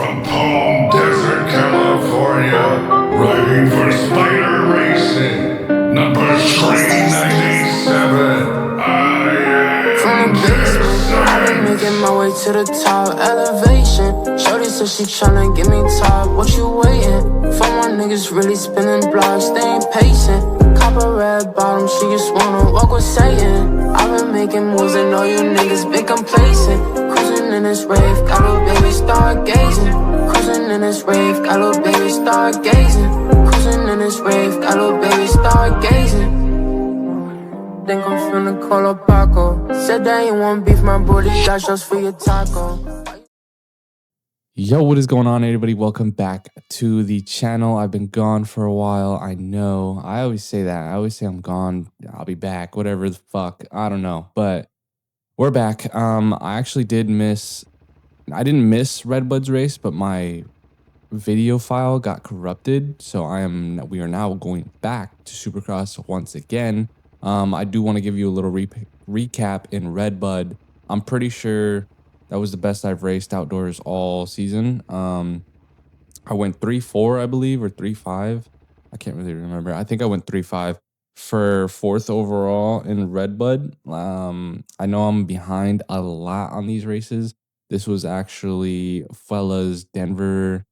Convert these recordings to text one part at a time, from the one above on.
From Palm Desert, California, riding for Spider Racing, number 397. I am From the basement, I've been making my way to the top. Elevation, shorty said she tryna get me top. What you waiting for? My niggas really spinning blocks, they ain't patient. Copper red bottom, she just wanna walk with Satan. I've been making moves and all you niggas been complacent. Cruising in this rave, got little baby stargazing. Cruising in this rave, got little baby stargazing. Cruising in this rave, got little baby stargazing. Think I'm finna call up Paco. Said that you want beef, my booty got shots for your taco. Yo, what is going on, everybody? Welcome back to the channel. I've been gone for a while. I know. I always say that. I always say I'm gone. I'll be back. Whatever the fuck. I don't know. But we're back. I actually didn't miss Redbud's race, but my video file got corrupted. So we are now going back to Supercross once again. I do want to give you a little recap in Redbud. I'm pretty sure that was the best I've raced outdoors all season. I went 3-4, I believe, or 3-5. I can't really remember. I think I went 3-5 for 4th overall in Redbud. I know I'm behind a lot on these races. This was actually Fella's Denver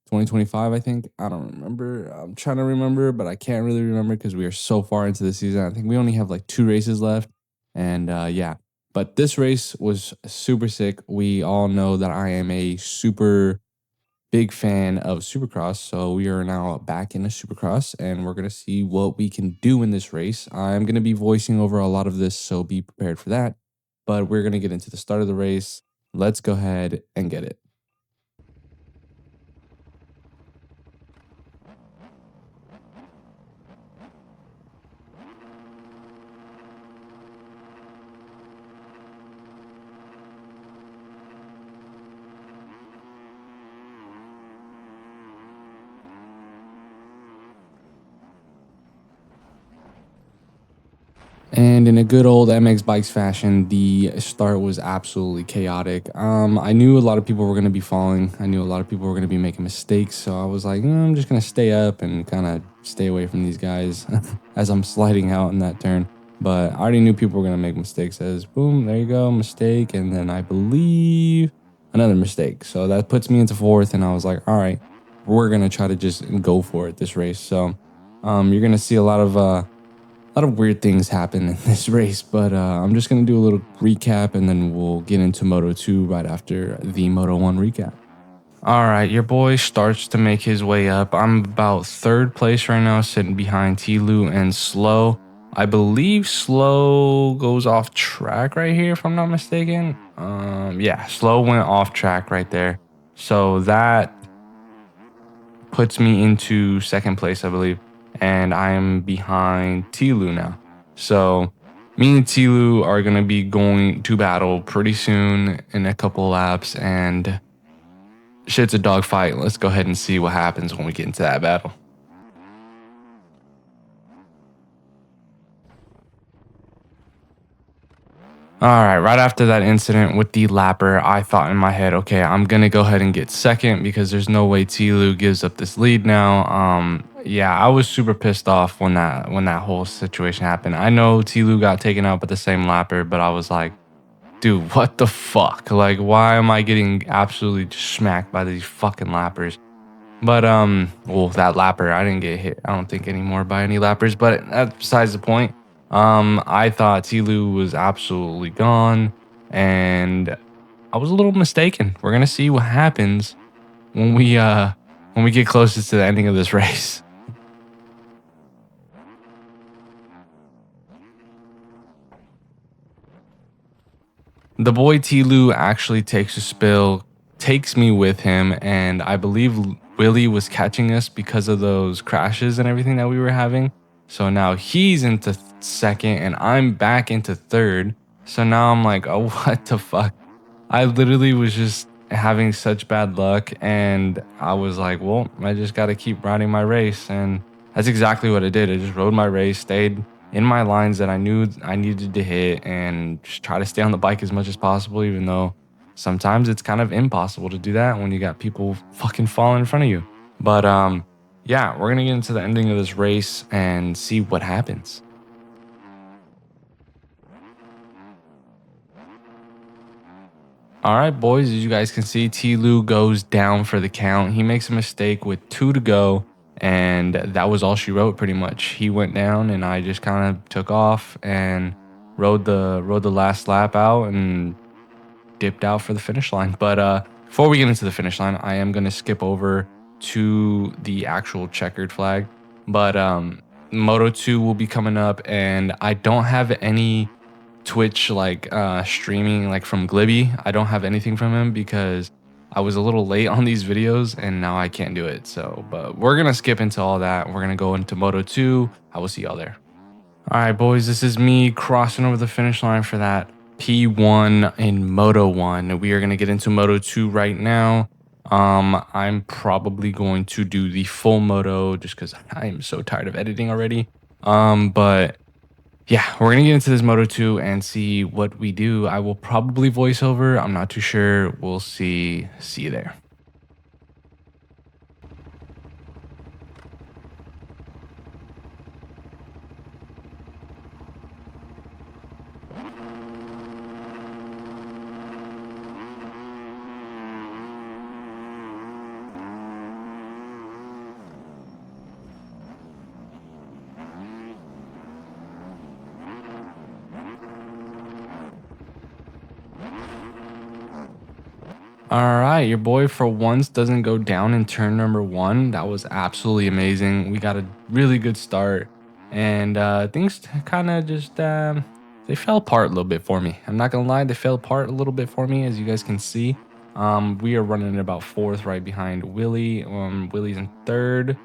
2025, I think. I don't remember. I'm trying to remember, but I can't really remember because we are so far into the season. I think we only have like 2 races left. And yeah. But this race was super sick. We all know that I am a super big fan of Supercross. So we are now back in a Supercross and we're going to see what we can do in this race. I'm going to be voicing over a lot of this, so be prepared for that. But we're going to get into the start of the race. Let's go ahead and get it. And in a good old MX Bikes fashion, the start was absolutely chaotic. I knew a lot of people were going to be falling. I knew a lot of people were going to be making mistakes. So I was like, I'm just going to stay up and kind of stay away from these guys as I'm sliding out in that turn. But I already knew people were going to make mistakes as boom, there you go, mistake. And then I believe another mistake. So that puts me into 4th. And I was like, all right, we're going to try to just go for it this race. So you're going to see a lot of weird things happen in this race, but I'm just going to do a little recap and then we'll get into Moto 2 right after the Moto 1 recap. All right, your boy starts to make his way up. I'm about 3rd place right now, sitting behind Tilu and Slow. I believe Slow goes off track right here, if I'm not mistaken. Yeah, Slow went off track right there. So that puts me into 2nd place, I believe. And I am behind Tilu now. So me and Tilu are going to be going to battle pretty soon in a couple laps. And shit's a dogfight. Let's go ahead and see what happens when we get into that battle. All right, after that incident with the lapper, I thought in my head, okay, I'm going to go ahead and get 2nd because there's no way Tilu gives up this lead now. Yeah, I was super pissed off when that whole situation happened. I know Tilu got taken out by the same lapper, but I was like, dude, what the fuck? Like, why am I getting absolutely smacked by these fucking lappers? But, well, that lapper, I didn't get hit, I don't think, anymore by any lappers, but that's besides the point. I thought Tilu was absolutely gone, and I was a little mistaken. We're gonna see what happens when we get closest to the ending of this race. The boy Tilu actually takes a spill, takes me with him, and I believe Willie was catching us because of those crashes and everything that we were having. So now he's into 2nd and I'm back into 3rd. So now I'm like, oh, what the fuck? I literally was just having such bad luck and I was like, well, I just got to keep riding my race. And that's exactly what I did. I just rode my race, stayed in my lines that I knew I needed to hit and just try to stay on the bike as much as possible, even though sometimes it's kind of impossible to do that when you got people fucking falling in front of you. But yeah, we're gonna get into the ending of this race and see what happens. All right, boys, as you guys can see, T-Lou goes down for the count. He makes a mistake with 2 to go, and that was all she wrote pretty much. He went down, and I just kind of took off and rode the last lap out and dipped out for the finish line. But before we get into the finish line, I am going to skip over to the actual checkered flag. But Moto 2 will be coming up, and I don't have any Twitch like streaming like from Glibby. I don't have anything from him because I was a little late on these videos and now I can't do it. So, but we're gonna skip into all that. We're gonna go into Moto 2. I will see y'all there. All right, boys, this is me crossing over the finish line for that P1 in Moto 1. We are gonna get into Moto 2 right now. I'm probably going to do the full moto just because I am so tired of editing already. But yeah, we're gonna get into this Moto 2 and see what we do. I will probably voice over. I'm not too sure. We'll see. See you there. All right, your boy for once doesn't go down in turn number 1. That was absolutely amazing. We got a really good start, and things kind of just they fell apart a little bit for me. I'm not gonna lie, they fell apart a little bit for me, as you guys can see. We are running about 4th, right behind Willie. Willie's in 3rd,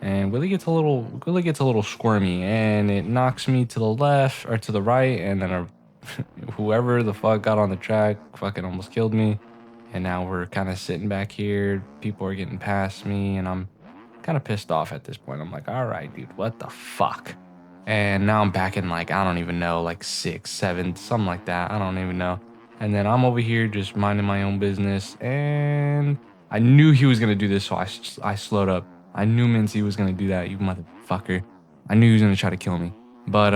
and Willie gets a little squirmy, and it knocks me to the left or to the right, and then whoever the fuck got on the track fucking almost killed me. And now we're kind of sitting back here. People are getting past me, and I'm kind of pissed off at this point. I'm like, all right, dude, what the fuck? And now I'm back in like, I don't even know, like 6, 7, something like that. I don't even know. And then I'm over here just minding my own business. And I knew he was going to do this, so I slowed up. I knew Mincy was going to do that, you motherfucker. I knew he was going to try to kill me. But,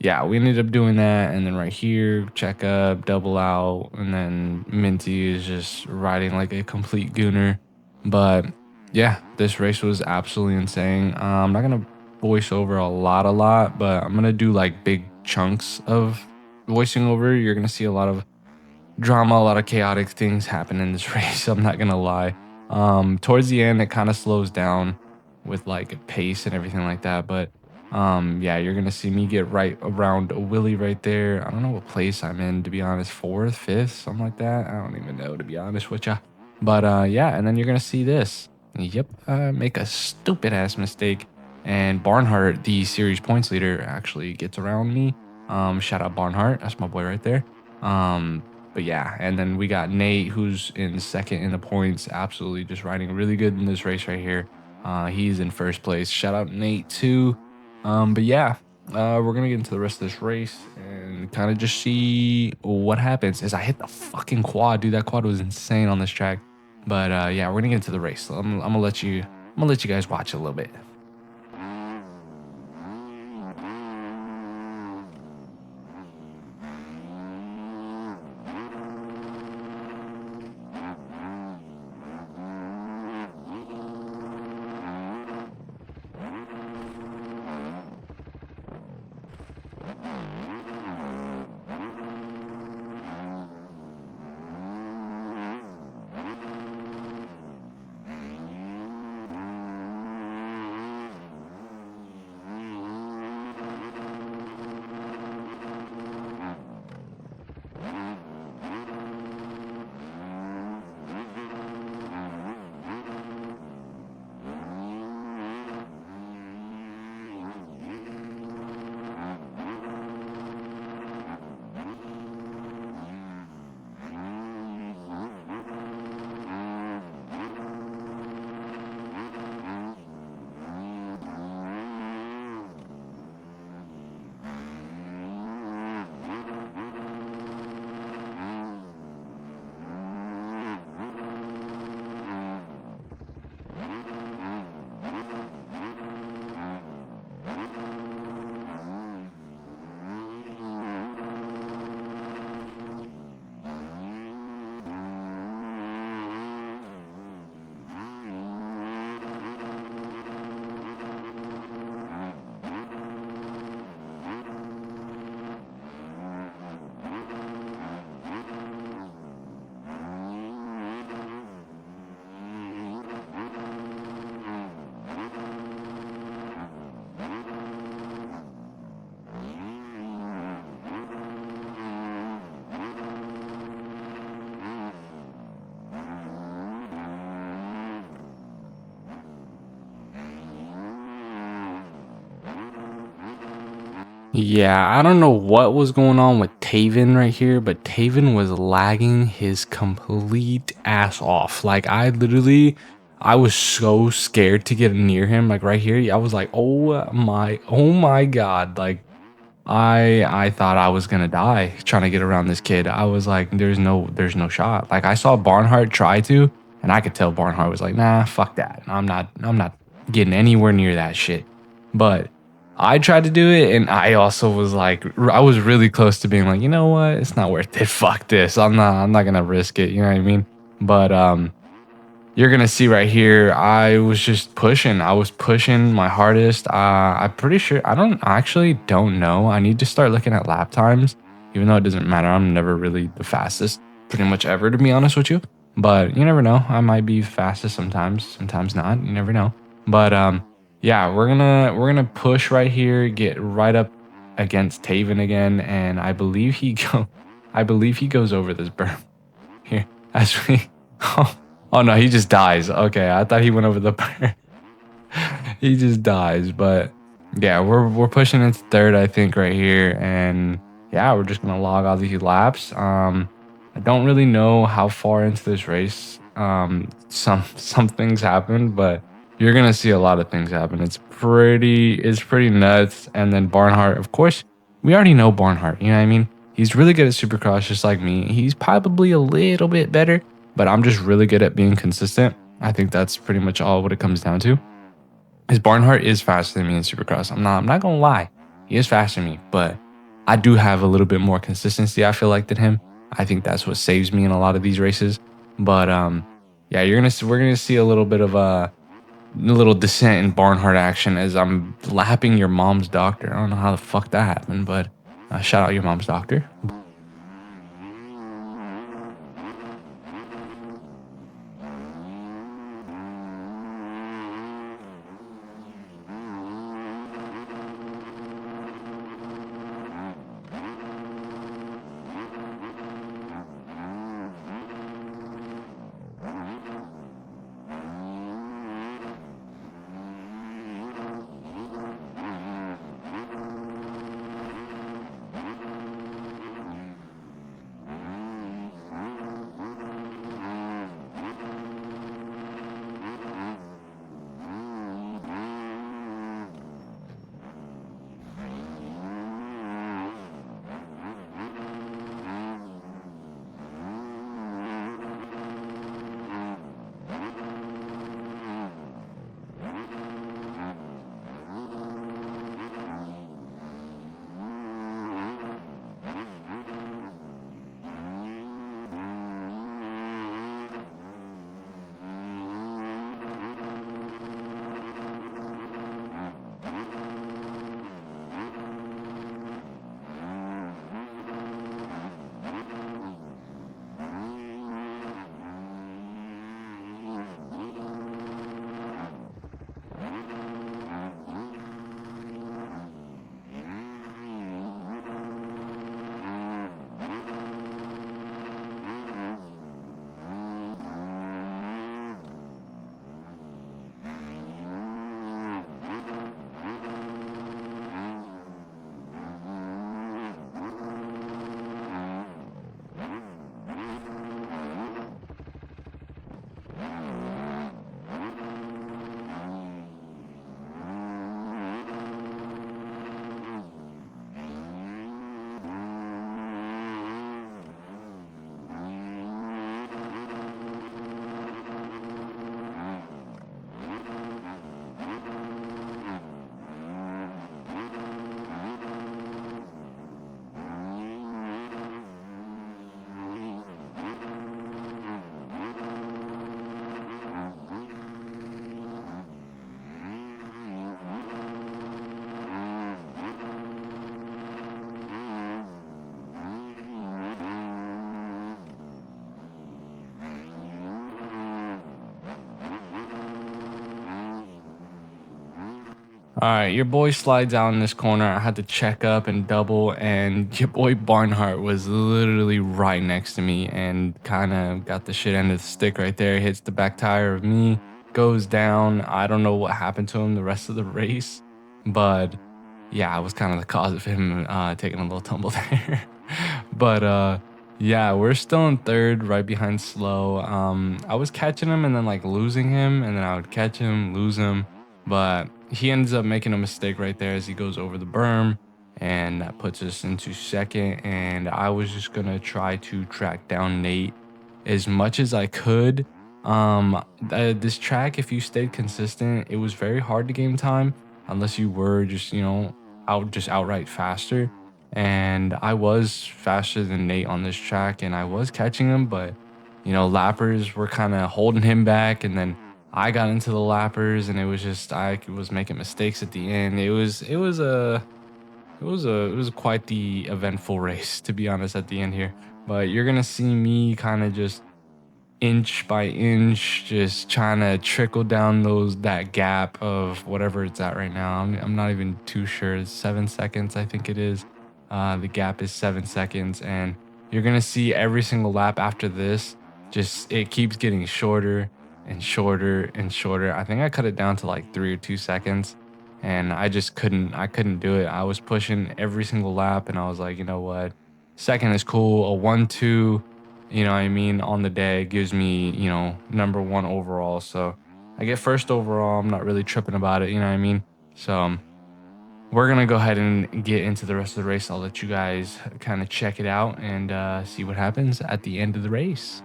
yeah, we ended up doing that, and then right here, check up, double out, and then Minty is just riding like a complete gooner. But yeah, this race was absolutely insane. I'm not gonna voice over a lot, but I'm gonna do like big chunks of voicing over. You're gonna see a lot of drama, a lot of chaotic things happen in this race. I'm not gonna lie. Towards the end, it kind of slows down with like pace and everything like that, but yeah, you're gonna see me get right around Willie right there. I don't know what place I'm in, to be honest. 4th, 5th, something like that. I don't even know, to be honest with ya. But yeah, and then you're gonna see this. Yep, make a stupid ass mistake, and Barnhart, the series points leader, actually gets around me. Shout out Barnhart, that's my boy right there. But yeah, and then we got Nate, who's in 2nd in the points, absolutely just riding really good in this race right here. He's in 1st place. Shout out Nate too. But yeah, we're gonna get into the rest of this race and kind of just see what happens. As I hit the fucking quad, dude, that quad was insane on this track. But yeah, we're gonna get into the race. So I'm gonna let you guys watch a little bit. Yeah, I don't know what was going on with Taven right here, but Taven was lagging his complete ass off. Like I was so scared to get near him. Like right here, I was like, oh my god. Like I thought I was gonna die trying to get around this kid. I was like, there's no shot. Like I saw Barnhart try to, and I could tell Barnhart was like, nah, fuck that. I'm not getting anywhere near that shit. But I tried to do it, and I also was like, I was really close to being like, you know what? It's not worth it. Fuck this. I'm not gonna risk it. You know what I mean? But you're gonna see right here, I was just pushing. I was pushing my hardest. I'm pretty sure I actually don't know. I need to start looking at lap times, even though it doesn't matter. I'm never really the fastest, pretty much ever, to be honest with you. But you never know. I might be fastest sometimes, sometimes not. You never know. But yeah, we're gonna push right here, get right up against Taven again, and I believe I believe he goes over this berm here as we. Oh no, he just dies. Okay, I thought he went over the bird. He just dies, but yeah, we're pushing into third, I think, right here, and yeah, we're just gonna log all these laps. I don't really know how far into this race some things happen, but you're gonna see a lot of things happen. It's pretty nuts. And then Barnhart, of course, we already know Barnhart. You know what I mean? He's really good at Supercross, just like me. He's probably a little bit better, but I'm just really good at being consistent. I think that's pretty much all what it comes down to. His Barnhart is faster than me in Supercross. I'm not gonna lie. He is faster than me, but I do have a little bit more consistency, I feel like, than him. I think that's what saves me in a lot of these races. But yeah, we're gonna see a little bit of a little DIssent in Barnhart action as I'm lapping your mom's doctor. I don't know how the fuck that happened, but shout out your mom's doctor. All right, your boy slides out in this corner. I had to check up and double, and your boy Barnhart was literally right next to me and kind of got the shit end of the stick right there. Hits the back tire of me, goes down. I don't know what happened to him the rest of the race, but yeah, I was kind of the cause of him taking a little tumble there. But yeah, we're still in third, right behind Slow. I was catching him and then like losing him, and then I would catch him, lose him. But he ends up making a mistake right there as he goes over the berm, and that puts us into second. And I was just gonna try to track down Nate as much as I could. This track, if you stayed consistent, it was very hard to game time unless you were just, outright faster. And I was faster than Nate on this track, and I was catching him, but lappers were kind of holding him back, and then I got into the lappers, and it was just I was making mistakes at the end. It was quite the eventful race, to be honest, at the end here. But you're gonna see me kind of just inch by inch, just trying to trickle down that gap of whatever it's at right now. I'm not even too sure. It's 7 seconds, I think it is. The gap is 7 seconds, and you're gonna see every single lap after this. Just it keeps getting shorter and shorter and shorter. I think I cut it down to like 3 or 2 seconds, and I just couldn't. I couldn't do it. I was pushing every single lap, and I was like, you know what? Second is cool. A 1-2, what I mean, on the day gives me, number one overall. So I get first overall. I'm not really tripping about it, you know what I mean? So we're going to go ahead and get into the rest of the race. I'll let you guys kind of check it out and see what happens at the end of the race.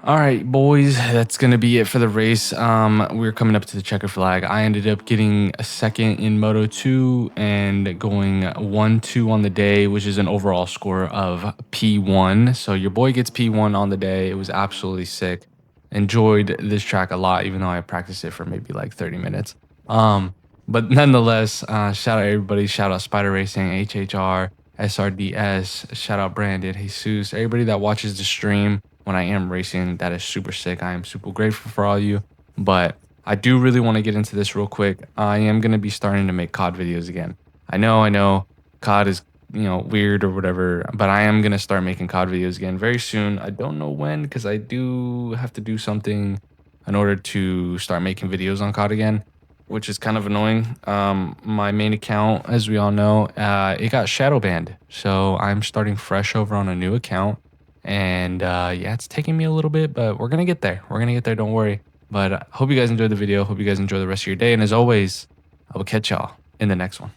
All right, boys, that's gonna be it for the race. We're coming up to the checker flag. I ended up getting a second in Moto 2 and going 1-2 on the day, which is an overall score of P1. So your boy gets P1 on the day. It was absolutely sick. Enjoyed this track a lot, even though I practiced it for maybe like 30 minutes. But nonetheless, shout out everybody. Shout out Spider Racing, HHR, SRDS. Shout out Brandon, Jesus, everybody that watches the stream when I am racing. That is super sick. I am super grateful for all you. But I do really want to get into this real quick. I am going to be starting to make COD videos again. I know COD is, weird or whatever, but I am going to start making COD videos again very soon. I don't know when, because I do have to do something in order to start making videos on COD again, which is kind of annoying. My main account, as we all know, it got shadow banned. So I'm starting fresh over on a new account. And yeah, it's taking me a little bit, but we're going to get there. We're going to get there. Don't worry. But hope you guys enjoyed the video. Hope you guys enjoy the rest of your day. And as always, I will catch y'all in the next one.